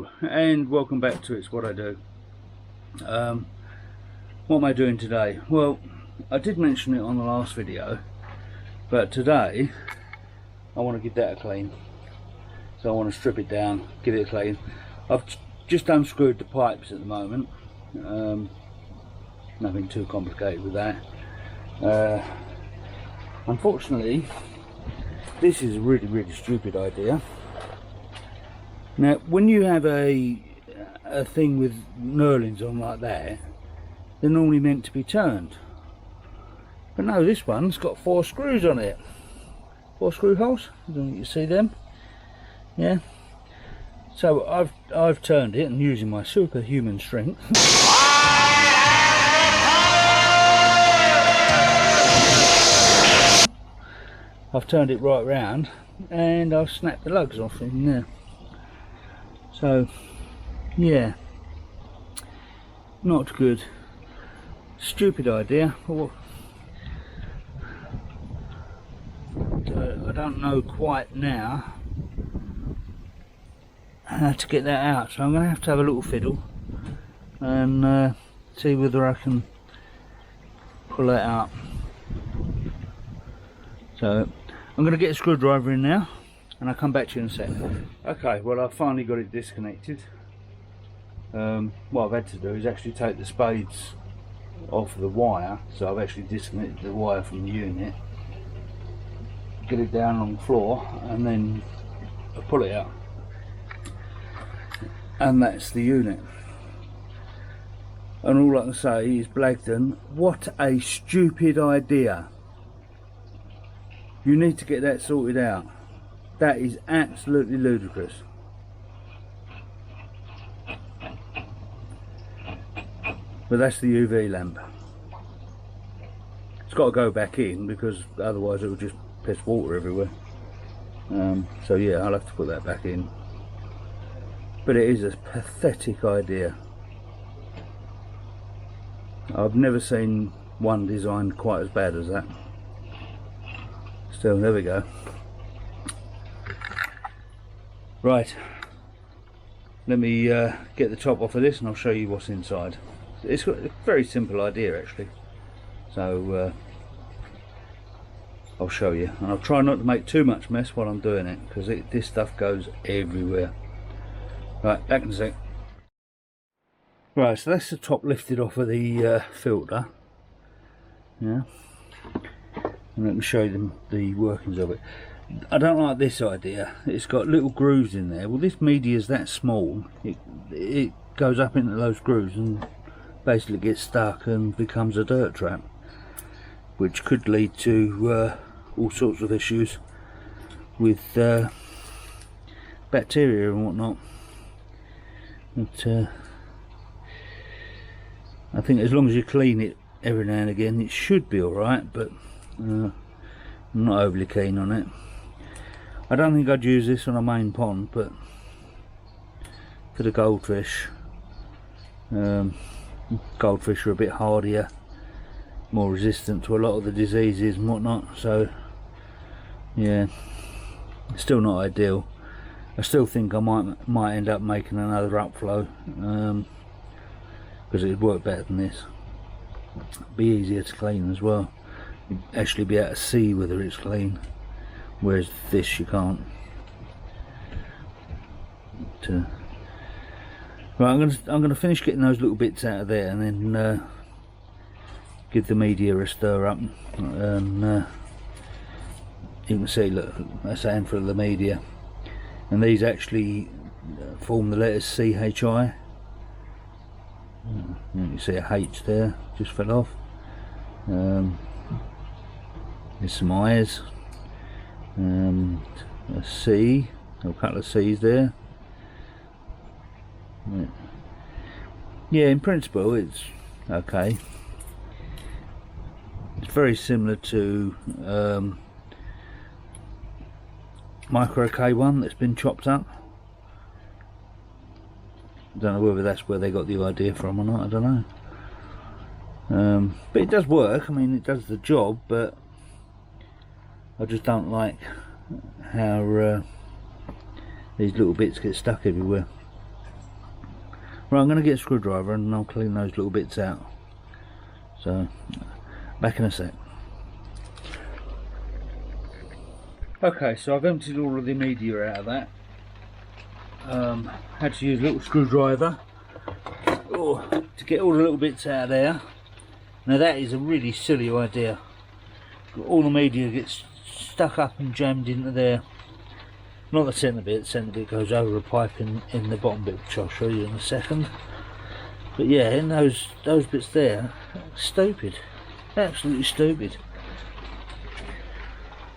Hello and welcome back to It's What I Do. What am I doing today? Well, I did mention it on the last video, but today I want to give that a clean. So I want to strip it down, give it a clean. I've just unscrewed the pipes at the moment. Nothing too complicated with that. Unfortunately, this is a really stupid idea. Now, when you have a thing with knurlings on like that, they're normally meant to be turned. But no, this one's got 4 screws on it. 4 screw holes. I don't know if you see them. Yeah. So I've turned it and using my superhuman strength. I've turned it right round and I've snapped the lugs off in there. So yeah, not good. Stupid idea. I don't know quite now how to get that out, so I'm going to have a little fiddle and see whether I can pull that out. So I'm going to get a screwdriver in now and I'll come back to you in a second. Okay, well, I've finally got it disconnected. What I've had to do is actually take the spades off the wire, so I've actually disconnected the wire from the unit, get it down on the floor and then pull it out, and that's the unit. And all I can say is, Blagdon, what a stupid idea. You need to get that sorted out. That is absolutely ludicrous. But that's the UV lamp. It's got to go back in because otherwise it will just piss water everywhere. So yeah, I'll have to put that back in. But it is a pathetic idea. I've never seen one designed quite as bad as that. Still, there we go. Right, let me get the top off of this and I'll show you what's inside. It's got a very simple idea actually, so I'll show you, and I'll try not to make too much mess while I'm doing it because this stuff goes everywhere. Right, back in a sec. Right, so that's the top lifted off of the filter. Yeah, and let me show you the workings of it. I don't like this idea. It's got little grooves in there. Well, this media is that small, it goes up into those grooves and basically gets stuck and becomes a dirt trap, which could lead to all sorts of issues with bacteria and whatnot. But I think as long as you clean it every now and again, it should be alright, but I'm not overly keen on it. I don't think I'd use this on a main pond, but for the goldfish, goldfish are a bit hardier, more resistant to a lot of the diseases and whatnot, so yeah, it's still not ideal. I still think I might end up making another upflow because it'd work better than this. It'd be easier to clean as well. You'd actually be able to see whether it's clean, whereas this you can't. Right, I'm gonna finish getting those little bits out of there and then give the media a stir up, and you can see, look, that's a handful of the media, and these actually form the letters CHI. You can see a H there, just fell off. There's some I's, and a C, a couple of C's there. Yeah, in principle it's okay. It's very similar to micro K1 that's been chopped up. I don't know whether that's where they got the idea from or not, I don't know. But it does work, I mean it does the job, but I just don't like how these little bits get stuck everywhere. Right, I'm going to get a screwdriver and I'll clean those little bits out. So, back in a sec. Okay, so I've emptied all of the media out of that. Had to use a little screwdriver to get all the little bits out of there. Now that is a really silly idea. All the media gets stuck up and jammed into there. Not the centre bit goes over a pipe in the bottom bit, which I'll show you in a second. But yeah, in those bits there, stupid. Absolutely stupid.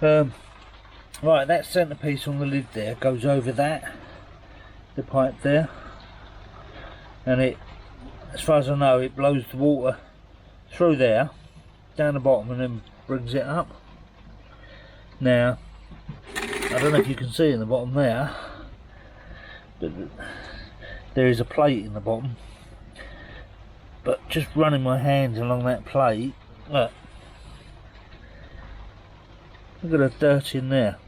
Right, that centrepiece on the lid there goes over that, the pipe there, and it, as far as I know, it blows the water through there, down the bottom, and then brings it up. Now, I don't know if you can see in the bottom there, but there is a plate in the bottom. But just running my hands along that plate, look at the dirt in there.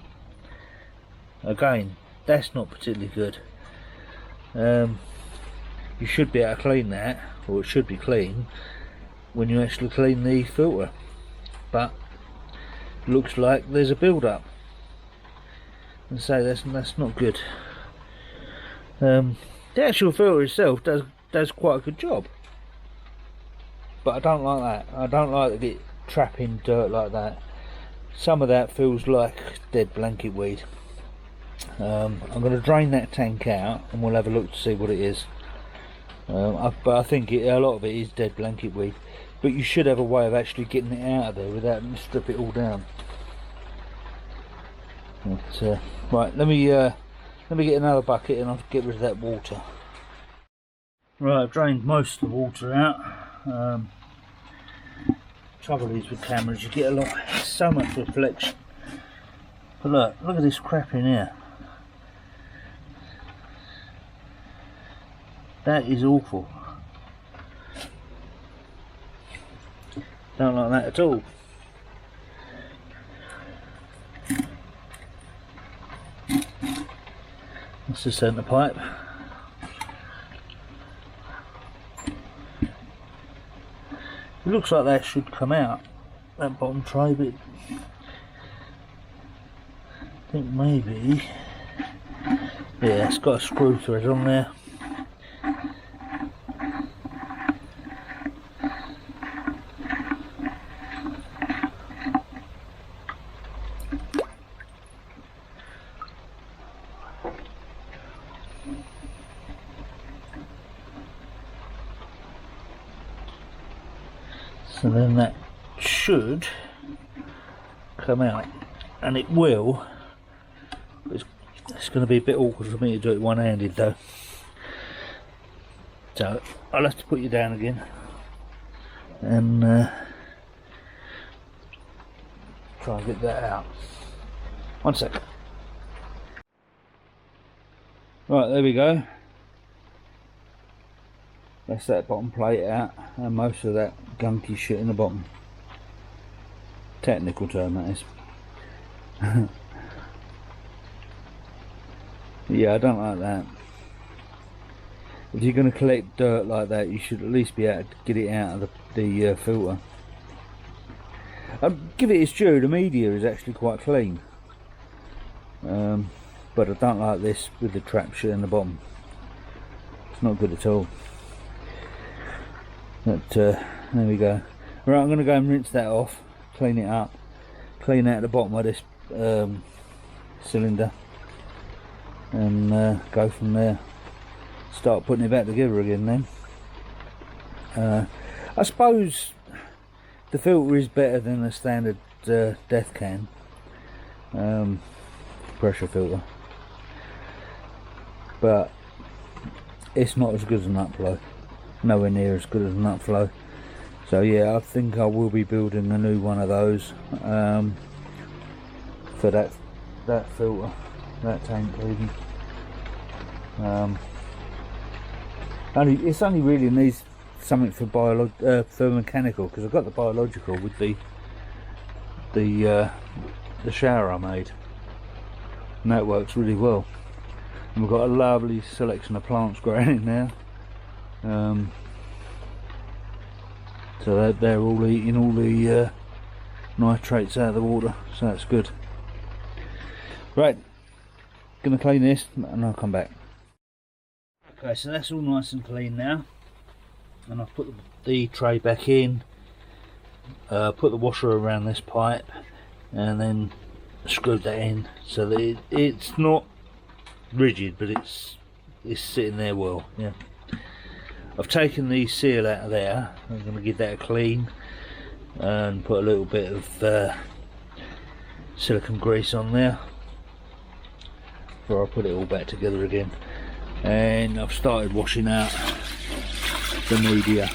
Again, that's not particularly good. You should be able to clean that, or it should be clean when you actually clean the filter, but looks like there's a build-up, and so that's not good. The actual filter itself does quite a good job, but I don't like that. I don't like it trapping dirt like that. Some of that feels like dead blanket weed. I'm going to drain that tank out and we'll have a look to see what it is. But I think a lot of it is dead blanket weed, but you should have a way of actually getting it out of there without having to strip it all down. But, right, let me get another bucket and I'll get rid of that water. Right, I've drained most of the water out. Trouble is with cameras, you get so much reflection. But look at this crap in here. That is awful. Don't like that at all. That's the centre pipe. It looks like that should come out, that bottom tray, but I think maybe, yeah, it's got a screw thread on there. So then that should come out, and it will. It's going to be a bit awkward for me to do it one-handed though, so I'll have to put you down again and try and get that out. 1 second. Right, there we go. That's that bottom plate out, and most of that gunky shit in the bottom. Technical term, that is. Yeah, I don't like that. If you're going to collect dirt like that, you should at least be able to get it out of the filter. I'll give it its due, the media is actually quite clean. But I don't like this with the trap shit in the bottom. It's not good at all. But there we go. Right, I'm going to go and rinse that off, clean it up, clean out the bottom of this cylinder, and go from there. Start putting it back together again then. I suppose the filter is better than a standard death can pressure filter, but it's not as good as an upflow. Nowhere near as good as an upflow. So yeah, I think I will be building a new one of those for that filter, that tank even. It's only really needs something for for mechanical, because I've got the biological with the shower I made, and that works really well. And we've got a lovely selection of plants growing in there. So they're all eating all the nitrates out of the water, so that's good. Right, gonna clean this and I'll come back. Okay, so that's all nice and clean now, and I've put the tray back in, put the washer around this pipe, and then screwed that in so that it's not rigid, but it's sitting there well. Yeah, I've taken the seal out of there. I'm going to give that a clean and put a little bit of silicone grease on there before I put it all back together again. And I've started washing out the media.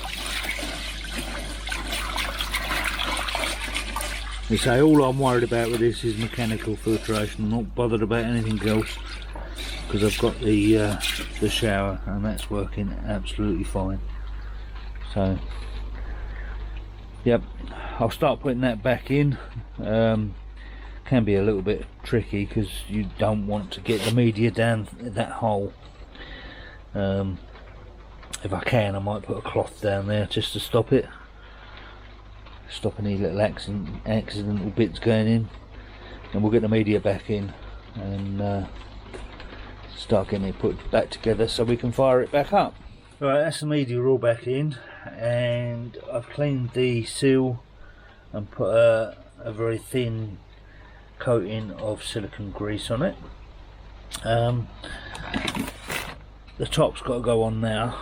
They say all I'm worried about with this is mechanical filtration. I'm not bothered about anything else because I've got the shower and that's working absolutely fine. So yep, I'll start putting that back in. Can be a little bit tricky because you don't want to get the media down that hole. If I can, I might put a cloth down there just to stop it, stop any little accidental bits going in, and we'll get the media back in and start getting it put back together so we can fire it back up. Right, that's the media all back in, and I've cleaned the seal and put a very thin coating of silicone grease on it. The top's got to go on now.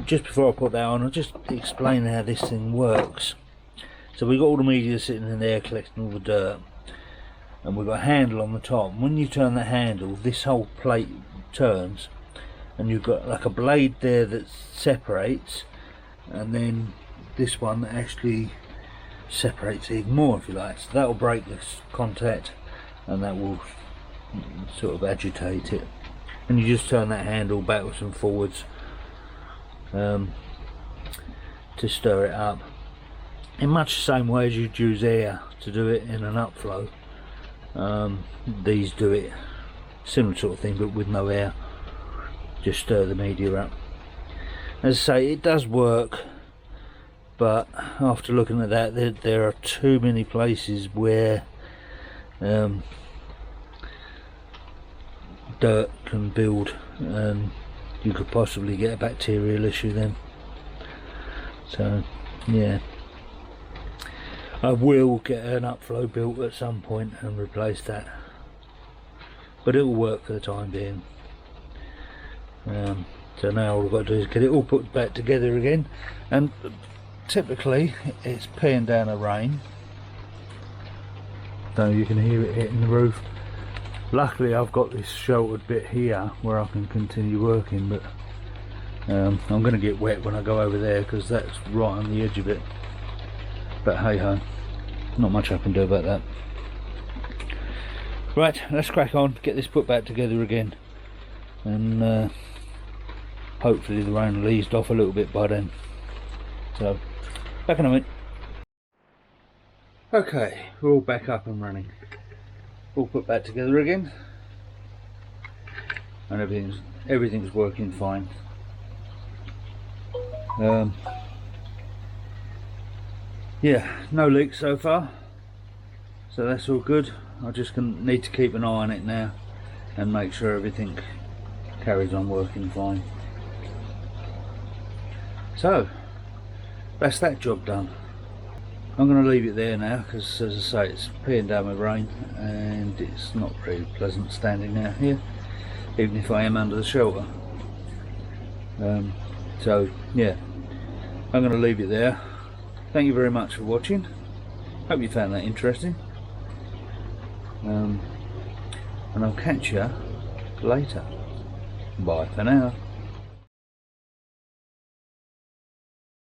Just before I put that on, I'll just explain how this thing works. So we've got all the media sitting in there collecting all the dirt, and we've got a handle on the top. When you turn the handle, this whole plate turns, and you've got like a blade there that separates, and then this one that actually separates even more, if you like. So that will break this contact and that will sort of agitate it, and you just turn that handle backwards and forwards to stir it up in much the same way as you'd use air to do it in an upflow. These do it similar sort of thing but with no air, just stir the media up. As I say, it does work, but after looking at that, there are too many places where dirt can build and you could possibly get a bacterial issue then. So yeah, I will get an upflow built at some point and replace that, but it will work for the time being. So now all I've got to do is get it all put back together again, and typically it's peeing down a rain, so you can hear it hitting the roof. Luckily I've got this sheltered bit here where I can continue working, but I'm going to get wet when I go over there because that's right on the edge of it. But hey ho, not much I can do about that. Right, let's crack on, get this put back together again, and hopefully the rain will ease off a little bit by then. So back in a minute. Okay, we're all back up and running, all put back together again, and everything's working fine. Yeah, no leaks so far, so that's all good. I just need to keep an eye on it now and make sure everything carries on working fine. So that's that job done. I'm going to leave it there now because, as I say, it's peeing down with rain and it's not very pleasant standing out here, even if I am under the shelter. So yeah, I'm going to leave it there. Thank you very much for watching. Hope you found that interesting. And I'll catch you later. Bye for now.